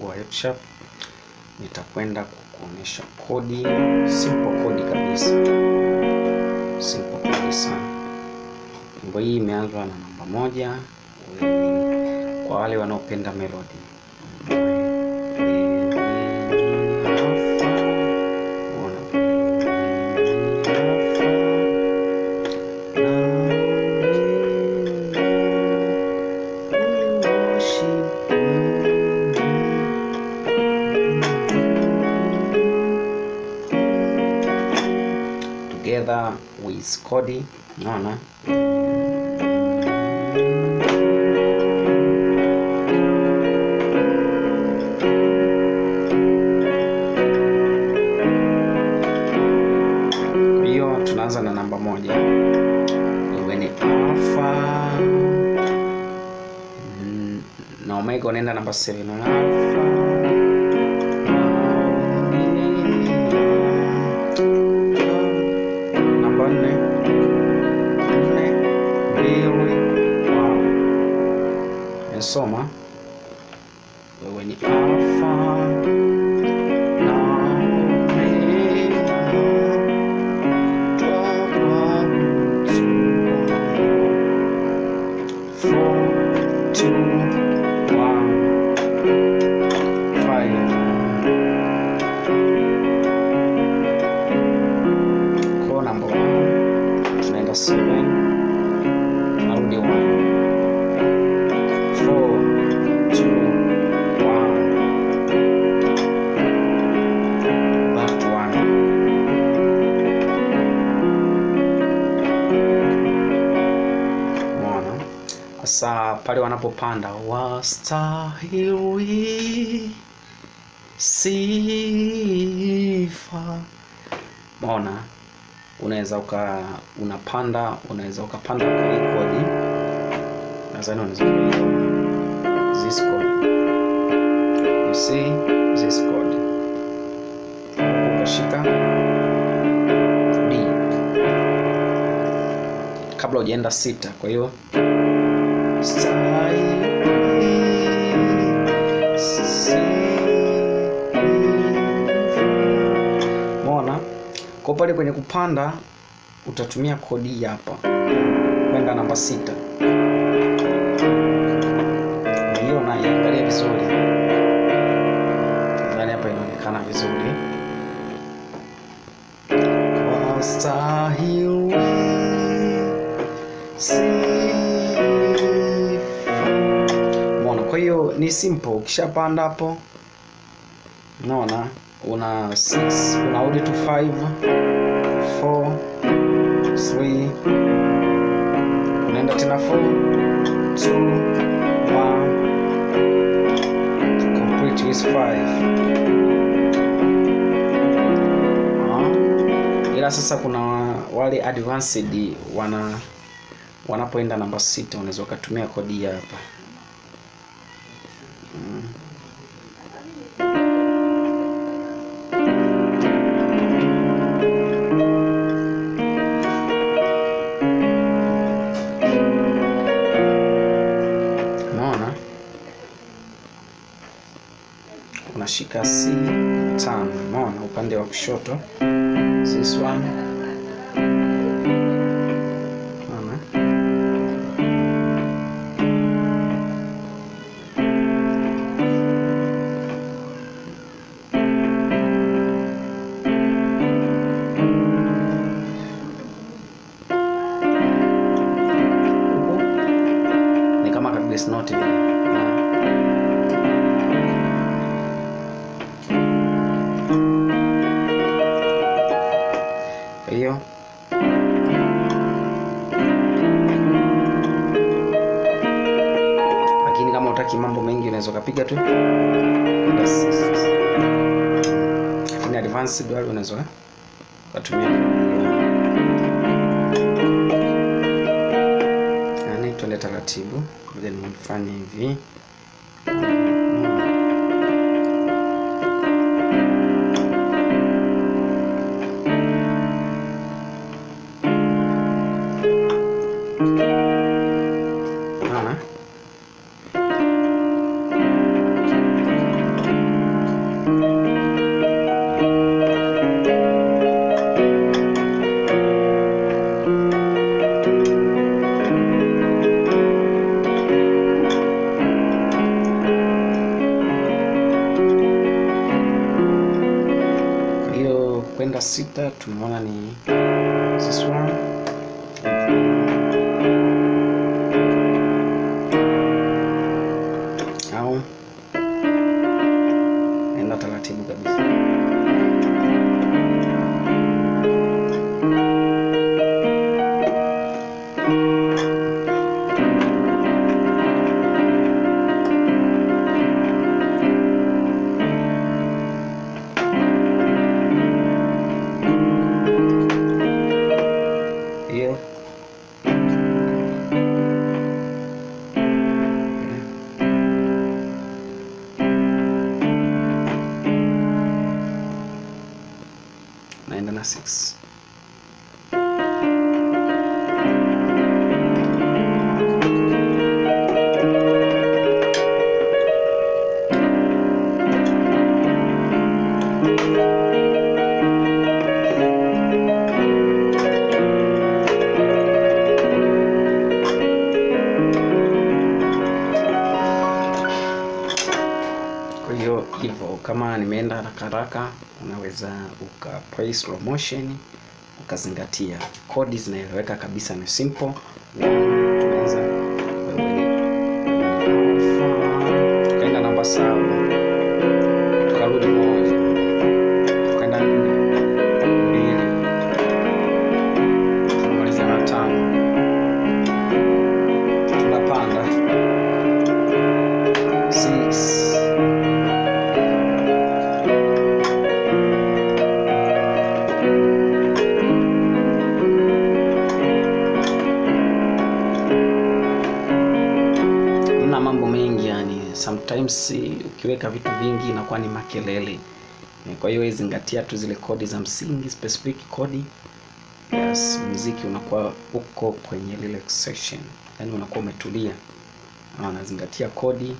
nitafungua F sharp, nitakwenda kukuonyesha kodi, simple kodi kabisa, simple kabisa. Nyimbo hii imeanzwa na namba 1 kwa wale wanaopenda melody. Together with kodi, unaona? Hiyo tunaanza na namba 1. Iwe ni alpha na omega, unaenda namba 7 na alpha namba 4 soma. Wewe ni alpha na omega 4 2 1 5. Kwa namba 1 tunaenda 7, tunarudi 1 Sasa pale wanapopanda wastahili sifa, unaona, unaweza unapanda, unaweza ukapanda kwa hii kodi, nadhani unaweza this chord, you see this chord, ukashika D kabla hujaenda 6, kwa hiyo Mona, kwa pale kwenye kupanda utatumia kodi hapa kwenda namba 6. Hiyo na iangalia vizuri. Ndani hapa inaonekana vizuri. Wastahili Kwa hiyo ni simple. Ukishapanda hapo, unaona, una 6, unarudi to 5 4 3, unaenda tena 4 2 1, complete with 5. Ila sasa kuna wale advanced wanapoenda namba 6, unaweza ukatumia kodi hapa. Unashika C5, unaona, upande wa kushoto, this one, unaona, ni kama kabisa note vile. Hiyo lakini kama utaki mambo mengi unaweza kupiga tu, lakini advanced wale unaweza kutumia, yani tuende taratibu, then nifanye hivi. kwenda 6 tumeona ni this one. Au naenda taratibu kabisa. Hiyo naenda na 6. Kwa hiyo hivyo, kama nimeenda haraka haraka, unaweza play slow motion, ukazingatia kodi zinaeleweka kabisa, ni simple. Tunaanza tukaenda namba 7, tukarudi 1, tukaenda 4, 2, tunamaliza na 5, tunapanda 6. Mambo mengi yani, sometimes ukiweka vitu vingi inakuwa ni makelele. Kwa hiyo zingatia tu zile kodi za msingi, specific kodi. Yes, muziki unakuwa uko kwenye relaxation, yani unakuwa umetulia, unazingatia kodi.